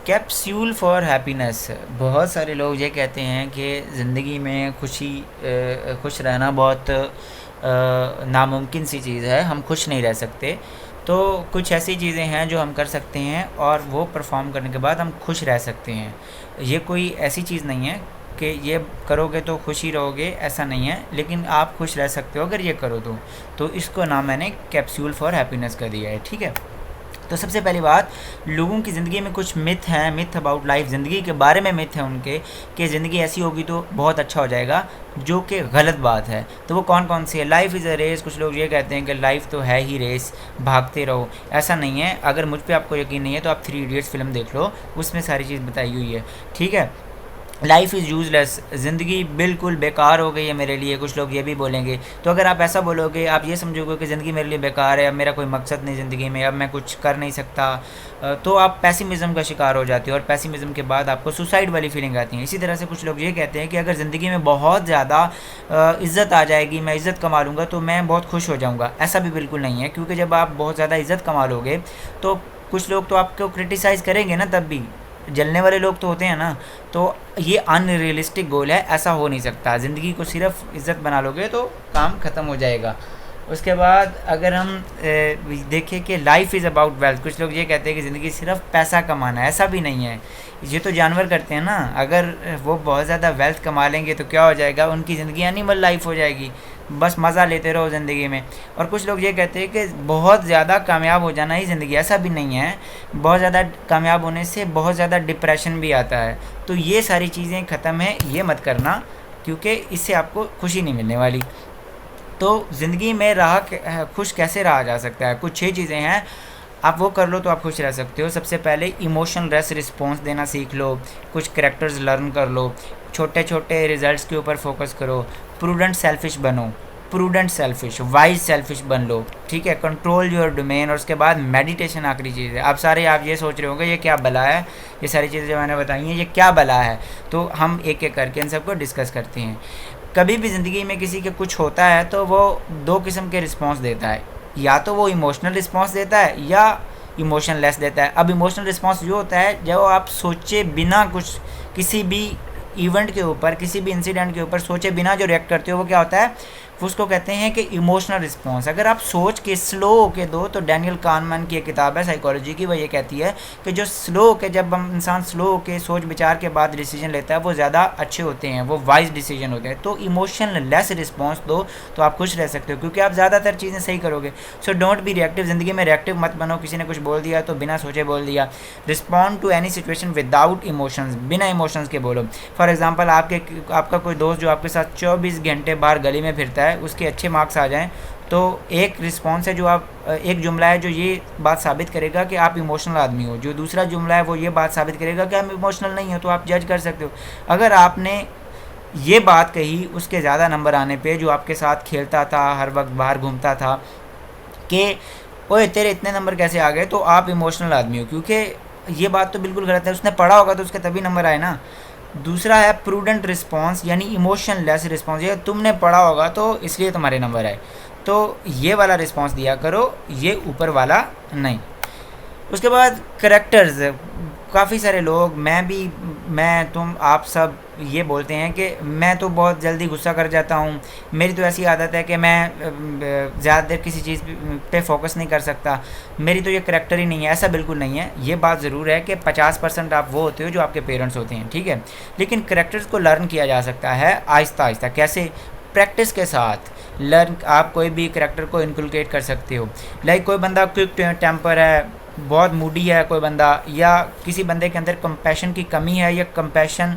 Capsule for happiness. बहुत सारे लोग ये कहते हैं कि ज़िंदगी में खुश रहना बहुत नामुमकिन सी चीज़ है, हम खुश नहीं रह सकते। तो कुछ ऐसी चीज़ें हैं जो हम कर सकते हैं और वो परफॉर्म करने के बाद हम खुश रह सकते हैं। ये कोई ऐसी चीज़ नहीं है कि ये करोगे तो खुश ही रहोगे, ऐसा नहीं है, लेकिन आप खुश रह सकते हो अगर ये करो तो इसको नाम मैंने कैप्सूल फॉर हैप्पीनेस का दिया है। ठीक है, तो सबसे पहली बात, लोगों की ज़िंदगी में कुछ मिथ हैं, मिथ अबाउट लाइफ, ज़िंदगी के बारे में मिथ है उनके कि ज़िंदगी ऐसी होगी तो बहुत अच्छा हो जाएगा, जो कि गलत बात है। तो वो कौन कौन सी है? Life is a race. कुछ लोग ये कहते हैं कि लाइफ तो है ही रेस, भागते रहो। ऐसा नहीं है। अगर मुझ पे आपको यकीन नहीं है तो आप 3 इडियट्स फिल्म देख लो, उसमें सारी चीज़ बताई हुई है। ठीक है, लाइफ इज़ यूज़लेस, ज़िंदगी बिल्कुल बेकार हो गई है मेरे लिए, कुछ लोग ये भी बोलेंगे। तो अगर आप ऐसा बोलोगे, आप ये समझोगे कि ज़िंदगी मेरे लिए बेकार है, अब मेरा कोई मकसद नहीं ज़िंदगी में, अब मैं कुछ कर नहीं सकता, तो आप पैसिमिज़म का शिकार हो जाते हो और पैसिमिज़म के बाद आपको सुसाइड वाली फीलिंग आती है। इसी तरह से कुछ लोग ये कहते हैं कि अगर ज़िंदगी में बहुत ज़्यादा इज़्ज़त आ जाएगी, मैं इज़्ज़त कमा लूँगा तो मैं बहुत खुश हो जाऊँगा। ऐसा भी बिल्कुल नहीं है, क्योंकि जब आप बहुत ज़्यादा इज़्ज़त कमा लोगे तो कुछ लोग तो आपको क्रिटिसाइज़ करेंगे ना, तब भी जलने वाले लोग तो होते हैं ना। तो ये अनरियलिस्टिक गोल है, ऐसा हो नहीं सकता। ज़िंदगी को सिर्फ इज़्ज़त बना लोगे तो काम ख़त्म हो जाएगा। उसके बाद अगर हम देखें कि लाइफ इज़ अबाउट वेल्थ, कुछ लोग ये कहते हैं कि ज़िंदगी सिर्फ पैसा कमाना है, ऐसा भी नहीं है। ये तो जानवर करते हैं ना, अगर वो बहुत ज़्यादा वेल्थ कमा लेंगे तो क्या हो जाएगा, उनकी ज़िंदगी एनिमल लाइफ हो जाएगी, बस मज़ा लेते रहो ज़िंदगी में। और कुछ लोग ये कहते हैं कि बहुत ज़्यादा कामयाब हो जाना ही ज़िंदगी, ऐसा भी नहीं है। बहुत ज़्यादा कामयाब होने से बहुत ज़्यादा डिप्रेशन भी आता है। तो ये सारी चीज़ें ख़त्म है, ये मत करना, क्योंकि इससे आपको खुशी नहीं मिलने वाली। तो ज़िंदगी में खुश कैसे रहा जा सकता है? कुछ 6 चीज़ें हैं, आप वो कर लो तो आप खुश रह सकते हो। सबसे पहले इमोशनल लेस रिस्पॉन्स देना सीख लो, कुछ कैरेक्टर्स लर्न कर लो, छोटे छोटे रिजल्ट्स के ऊपर फोकस करो, प्रूडेंट सेल्फिश बनो, प्रूडेंट सेल्फिश, वाइज सेल्फिश बन लो। ठीक है, कंट्रोल योर डोमेन। और उसके बाद मेडिटेशन आखिरी चीज़ है। आप ये सोच रहे होंगे ये क्या बला है, ये सारी चीज़ें जो मैंने बताई हैं ये क्या बला है, तो हम एक एक करके इन सबको डिस्कस करते हैं। कभी भी ज़िंदगी में किसी के कुछ होता है तो वो 2 किस्म के रिस्पॉन्स देता है, या तो वो इमोशनल रिस्पॉन्स देता है या इमोशन लेस देता है। अब इमोशनल रिस्पॉन्स जो होता है जब आप सोचे बिना कुछ, किसी भी इवेंट के ऊपर, किसी भी इंसिडेंट के ऊपर सोचे बिना जो रिएक्ट करते हो, वो क्या होता है, उसको कहते हैं कि इमोशनल रिस्पॉन्स। अगर आप सोच के स्लो होके दो, तो डैनियल कानमैन की एक किताब है साइकोलॉजी की, वो ये कहती है कि जो स्लो होके, जब हम इंसान स्लो होके सोच विचार के बाद डिसीजन लेता है, वो ज़्यादा अच्छे होते हैं, वो वाइज डिसीजन होते हैं। तो इमोशनल लेस रिस्पॉन्स दो तो आप खुश रह सकते हो, क्योंकि आप ज़्यादातर चीज़ें सही करोगे। सो डोंट बी रिएक्टिव, ज़िंदगी में रिएक्टिव मत बनो। किसी ने कुछ बोल दिया तो बिना सोचे बोल दिया। Respond to any situation without emotions, बिना इमोशंस के बोलो। फॉर एग्जाम्पल, आपका कोई दोस्त जो आपके साथ 24 घंटे बाहर गली में फिरता है, उसके अच्छे मार्क्स आ जाएं, तो एक रिस्पॉन्स है जो एक जुमला है जो ये बात साबित करेगा कि आप इमोशनल आदमी हो। जो दूसरा जुमला है वो ये बात साबित करेगा कि आप इमोशनल नहीं हो, तो आप जज कर सकते हो। अगर आपने ये बात कही उसके ज़्यादा नंबर आने पे, जो आपके साथ खेलता था, हर वक्त बाहर घूमता था, कि ओए तेरे इतने नंबर कैसे आ गए, तो आप इमोशनल आदमी हो, क्योंकि ये बात तो बिल्कुल गलत है। उसने पढ़ा होगा तो उसके तभी नंबर आए ना। दूसरा है प्रूडेंट रिस्पॉन्स, यानी इमोशन लेस रिस्पॉन्स। ये तुमने पढ़ा होगा तो इसलिए तुम्हारे नंबर आए, तो ये वाला रिस्पॉन्स दिया करो, ये ऊपर वाला नहीं। उसके बाद करेक्टर्स, काफ़ी सारे लोग, तुम, आप सब ये बोलते हैं कि मैं तो बहुत जल्दी गुस्सा कर जाता हूँ, मेरी तो ऐसी आदत है कि मैं ज़्यादा देर किसी चीज़ पे फोकस नहीं कर सकता, मेरी तो ये करेक्टर ही नहीं है। ऐसा बिल्कुल नहीं है। ये बात ज़रूर है कि 50% आप वो होते हो जो आपके पेरेंट्स होते हैं, ठीक है, लेकिन करेक्टर्स को लर्न किया जा सकता है आहिस्ता आहिस्ता। कैसे? प्रैक्टिस के साथ लर्न आप कोई भी करेक्टर को इनकलकेट कर सकते हो। लाइक कोई बंदा क्विक टेम्पर है, बहुत मूडी है कोई बंदा, या किसी बंदे के अंदर कंपैशन की कमी है, या कंपैशन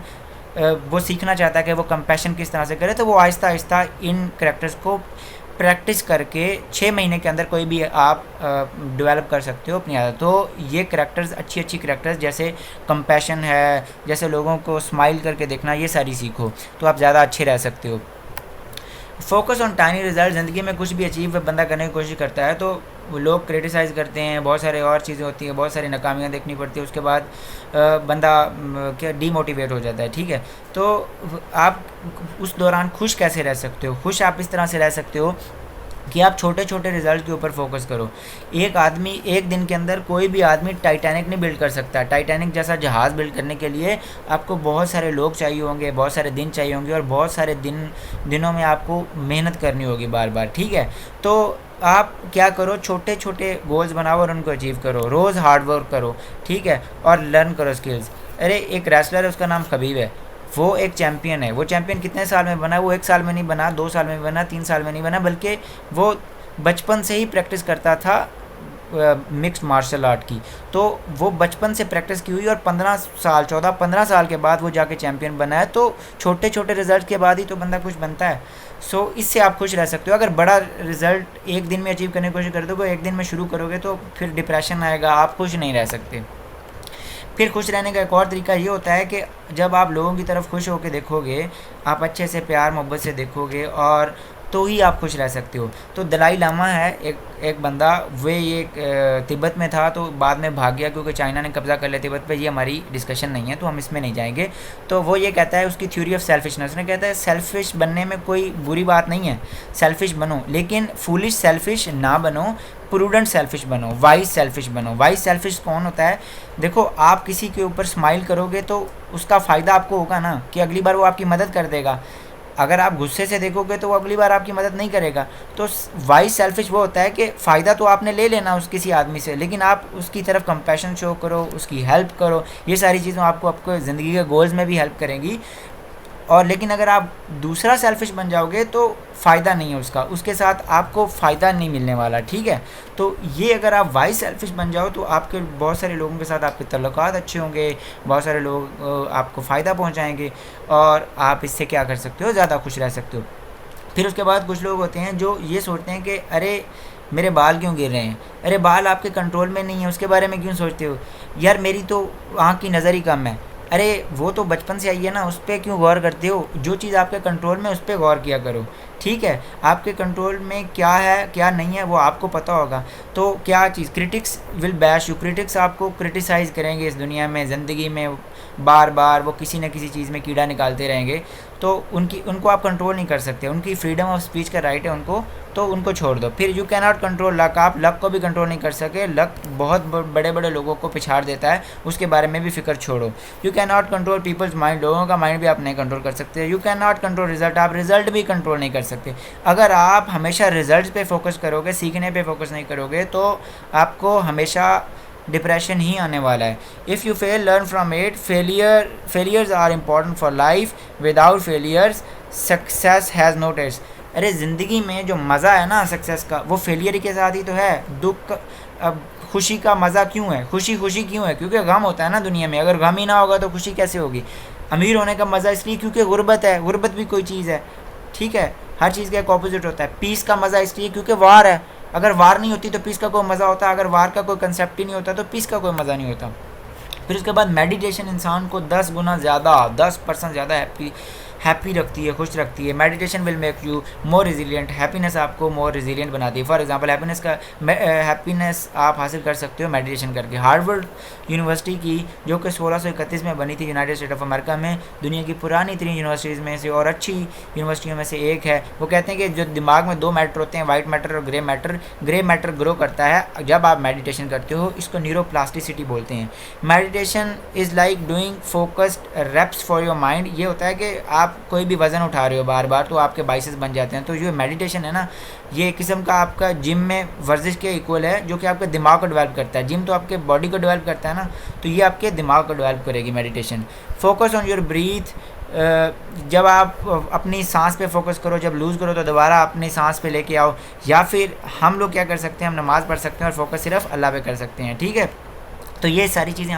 वो सीखना चाहता है कि वो कंपैशन किस तरह से करे, तो वो आहिस्ता आहिस्ता इन करेक्टर्स को प्रैक्टिस करके 6 महीने के अंदर कोई भी आप डेवलप कर सकते हो अपनी आदत। तो ये करेक्टर्स, अच्छी अच्छी करेक्टर्स जैसे कंपैशन है, जैसे लोगों को स्माइल करके देखना, ये सारी सीखो तो आप ज़्यादा अच्छे रह सकते हो। फोकस ऑन टाइनी रिजल्ट, ज़िंदगी में कुछ भी अचीव बंदा करने की कोशिश करता है तो वो लोग क्रिटिसाइज़ करते हैं, बहुत सारे और चीज़ें होती हैं, बहुत सारी नाकामियाँ देखनी पड़ती है, उसके बाद बंदा क्या डीमोटिवेट हो जाता है। ठीक है, तो आप उस दौरान खुश कैसे रह सकते हो? खुश आप इस तरह से रह सकते हो कि आप छोटे छोटे रिजल्ट के ऊपर फोकस करो। एक आदमी एक दिन के अंदर, कोई भी आदमी टाइटैनिक नहीं बिल्ड कर सकता। टाइटैनिक जैसा जहाज़ बिल्ड करने के लिए आपको बहुत सारे लोग चाहिए होंगे, बहुत सारे दिन चाहिए होंगे, और बहुत सारे दिनों में आपको मेहनत करनी होगी बार बार, ठीक है। तो आप क्या करो, छोटे छोटे गोल्स बनाओ और उनको अचीव करो, रोज़ हार्ड वर्क करो, ठीक है, और लर्न करो स्किल्स। अरे एक रेसलर है, उसका नाम खबीब है, वो एक चैम्पियन है। वो चैम्पियन कितने साल में बना? वो 1 साल में नहीं बना, 2 साल में बना, 3 साल में नहीं बना, बल्कि वो बचपन से ही प्रैक्टिस करता था मिक्स्ड मार्शल आर्ट की। तो वो बचपन से प्रैक्टिस की हुई, और 15 साल के बाद वो जाके चैम्पियन बना है। तो छोटे छोटे रिजल्ट के बाद ही तो बंदा कुछ बनता है। सो इससे आप खुश रह सकते हो। अगर बड़ा रिजल्ट एक दिन में अचीव करने की कोशिश कर दोगे, एक दिन में शुरू करोगे, तो फिर डिप्रेशन आएगा, आप खुश नहीं रह सकते। फिर खुश रहने का एक और तरीका ये होता है कि जब आप लोगों की तरफ खुश होकर देखोगे, आप अच्छे से प्यार मोहब्बत से देखोगे, और तो ही आप खुश रह सकते हो। तो दलाई लामा है एक बंदा, वे ये तिब्बत में था, तो बाद में भाग गया क्योंकि चाइना ने कब्ज़ा कर लिया तिब्बत पे। ये हमारी डिस्कशन नहीं है, तो हम इसमें नहीं जाएंगे। तो वो ये कहता है, उसकी थ्योरी ऑफ सेल्फिशनेस ने कहता है, सेल्फिश बनने में कोई बुरी बात नहीं है, सेल्फिश बनो, लेकिन फूलिश सेल्फिश ना बनो, प्रूडेंट सेल्फिश बनो, वाइज सेल्फिश बनो। वाइज सेल्फिश कौन होता है? देखो, आप किसी के ऊपर स्माइल करोगे तो उसका फ़ायदा आपको होगा ना, कि अगली बार वो आपकी मदद कर देगा। अगर आप गुस्से से देखोगे तो वो अगली बार आपकी मदद नहीं करेगा। तो वाइज सेल्फिश वो होता है कि फ़ायदा तो आपने ले लेना उस किसी आदमी से, लेकिन आप उसकी तरफ कंपैशन शो करो, उसकी हेल्प करो। ये सारी चीज़ें आपको ज़िंदगी के गोल्स में भी हेल्प करेंगी। और लेकिन अगर आप दूसरा सेल्फिश बन जाओगे तो फ़ायदा नहीं है उसका, उसके साथ आपको फ़ायदा नहीं मिलने वाला, ठीक है। तो ये अगर आप वाइज सेल्फिश बन जाओ तो आपके बहुत सारे लोगों के साथ आपके तल्लुकात अच्छे होंगे, बहुत सारे लोग आपको फ़ायदा पहुंचाएंगे, और आप इससे क्या कर सकते हो, ज़्यादा खुश रह सकते हो। फिर उसके बाद कुछ लोग होते हैं जो ये सोचते हैं कि अरे मेरे बाल क्यों गिर रहे हैं, अरे बाल आपके कंट्रोल में नहीं है, उसके बारे में क्यों सोचते हो, यार मेरी तो आँख की नज़र ही कम है, अरे वो तो बचपन से आई है ना, उस पर क्यों गौर करते हो। जो चीज़ आपके कंट्रोल में उस पर गौर किया करो, ठीक है। आपके कंट्रोल में क्या है क्या नहीं है वो आपको पता होगा। तो क्या चीज़, critics will bash you, critics आपको क्रिटिसाइज़ करेंगे इस दुनिया में, ज़िंदगी में बार बार वो किसी न किसी चीज़ में कीड़ा निकालते रहेंगे। तो उनको आप कंट्रोल नहीं कर सकते, उनकी फ्रीडम ऑफ स्पीच का राइट है उनको, तो उनको छोड़ दो। फिर you can not control luck, आप लक को भी कंट्रोल नहीं कर सके, लक बहुत बड़े बड़े लोगों को पिछाड़ देता है, उसके बारे में भी फिक्र छोड़ो। You can not control people's mind, लोगों का माइंड भी आप नहीं कंट्रोल कर सकते। You can not control result, आप रिजल्ट भी कंट्रोल नहीं कर सकते। अगर आप हमेशा रिजल्ट पे फोकस करोगे, सीखने पे फोकस नहीं करोगे, तो आपको हमेशा डिप्रेशन ही आने वाला है। If you fail learn from it, failures are important for life, without failures success has no test. अरे ज़िंदगी में जो मज़ा है ना सक्सेस का, वो फेलियर के साथ ही तो है। दुख, अब खुशी का मज़ा क्यों है, खुशी क्यों है? क्योंकि गम होता है ना दुनिया में, अगर गम ही ना होगा तो खुशी कैसे होगी? अमीर होने का मज़ा इसलिए क्योंकि गुर्बत है, गुर्बत भी कोई चीज़ है, ठीक है। हर चीज़ का एक ऑपोजिट होता है। पीस का मज़ा इसलिए क्योंकि वार है, अगर वार नहीं होती तो पीस का कोई मज़ा होता, अगर वार का कोई कंसेप्ट ही नहीं होता तो पीस का कोई मज़ा नहीं होता। फिर उसके बाद मेडिटेशन इंसान को 10 गुना ज़्यादा, 10% ज़्यादा हैप्पी रखती है, खुश रखती है। Meditation will make you more resilient, happiness आपको मोर रिजिलियंट बनाती है। फॉर एग्जांपल हैप्पीनेस आप हासिल कर सकते हो मेडिटेशन करके। हार्वर्ड यूनिवर्सिटी की, जो कि 1631 में बनी थी यूनाइटेड स्टेट ऑफ अमेरिका में, दुनिया की पुरानी 3 यूनिवर्सिटीज़ में से और अच्छी यूनिवर्सिटियों में से एक है। वो कहते हैं कि जो दिमाग में 2 मैटर होते हैं, वाइट मैटर और ग्रे मैटर ग्रो करता है जब आप मेडिटेशन करते हो, इसको न्यूरोप्लास्टिसिटी बोलते हैं। Meditation is like doing focused reps for your mind. ये होता है कि आप कोई भी वज़न उठा रहे हो बार बार, तो आपके बाइसेप्स बन जाते हैं। तो जो मेडिटेशन है ना, ये एक किस्म का आपका जिम में वर्जिश के इक्वल है, जो कि आपके दिमाग को डेवलप करता है। जिम तो आपके बॉडी को डेवलप करता है ना, तो ये आपके दिमाग को डेवलप करेगी meditation. Focus on your breathe, जब आप अपनी सांस पे फोकस करो, जब लूज़ करो तो दोबारा अपनी सांस पे लेके आओ। या फिर हम लोग क्या कर सकते हैं, हम नमाज़ पढ़ सकते हैं और फोकस सिर्फ अल्लाह पे कर सकते हैं, ठीक है। तो ये सारी चीज़ें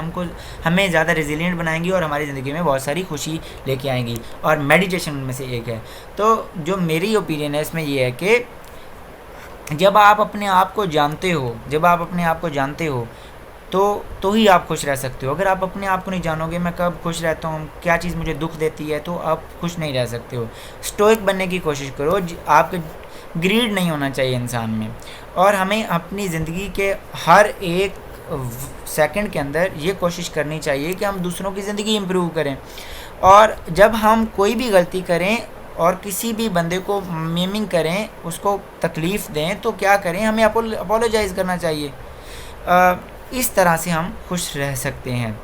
हमें ज़्यादा रेजिलिएंट बनाएंगी और हमारी ज़िंदगी में बहुत सारी खुशी लेके आएंगी, और मेडिटेशन उनमें से एक है। तो जो मेरी ओपिनियन है इसमें ये है कि जब आप अपने आप को जानते हो, तो ही आप खुश रह सकते हो। अगर आप अपने आप को नहीं जानोगे, मैं कब खुश रहता हूँ, क्या चीज़ मुझे दुख देती है, तो आप खुश नहीं रह सकते हो। स्टोइक बनने की कोशिश करो, आपके ग्रीड नहीं होना चाहिए इंसान में। और हमें अपनी ज़िंदगी के हर एक सेकंड के अंदर ये कोशिश करनी चाहिए कि हम दूसरों की ज़िंदगी इम्प्रूव करें। और जब हम कोई भी गलती करें और किसी भी बंदे को मीमिंग करें, उसको तकलीफ़ दें, तो क्या करें, हमें अपोलोजाइज़ करना चाहिए। इस तरह से हम खुश रह सकते हैं,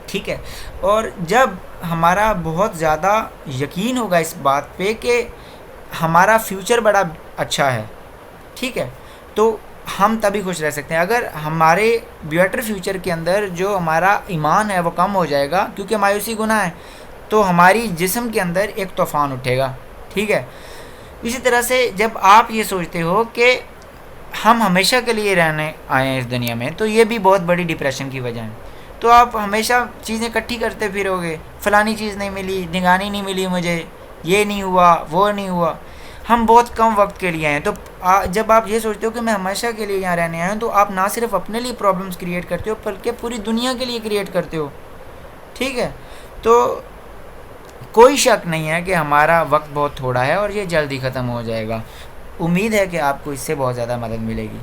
ठीक है। और जब हमारा बहुत ज़्यादा यकीन होगा इस बात पे कि हमारा फ्यूचर बड़ा अच्छा है, ठीक है, तो हम तभी खुश रह सकते हैं। अगर हमारे बेटर फ्यूचर के अंदर जो हमारा ईमान है वो कम हो जाएगा, क्योंकि मायूसी गुनाह है, तो हमारी जिस्म के अंदर एक तूफ़ान उठेगा, ठीक है। इसी तरह से जब आप ये सोचते हो कि हम हमेशा के लिए रहने आए हैं इस दुनिया में, तो ये भी बहुत बड़ी डिप्रेशन की वजह है। तो आप हमेशा चीज़ें इकट्ठी करते फिरोगे, फ़लानी चीज़ नहीं मिली, निगरानी नहीं मिली मुझे, ये नहीं हुआ, वो नहीं हुआ। हम बहुत कम वक्त के लिए आए हैं, तो जब आप ये सोचते हो कि मैं हमेशा के लिए यहाँ रहने आया हूँ, तो आप ना सिर्फ अपने लिए प्रॉब्लम्स क्रिएट करते हो बल्कि पूरी दुनिया के लिए क्रिएट करते हो, ठीक है। तो कोई शक नहीं है कि हमारा वक्त बहुत थोड़ा है और ये जल्दी ख़त्म हो जाएगा। उम्मीद है कि आपको इससे बहुत ज़्यादा मदद मिलेगी।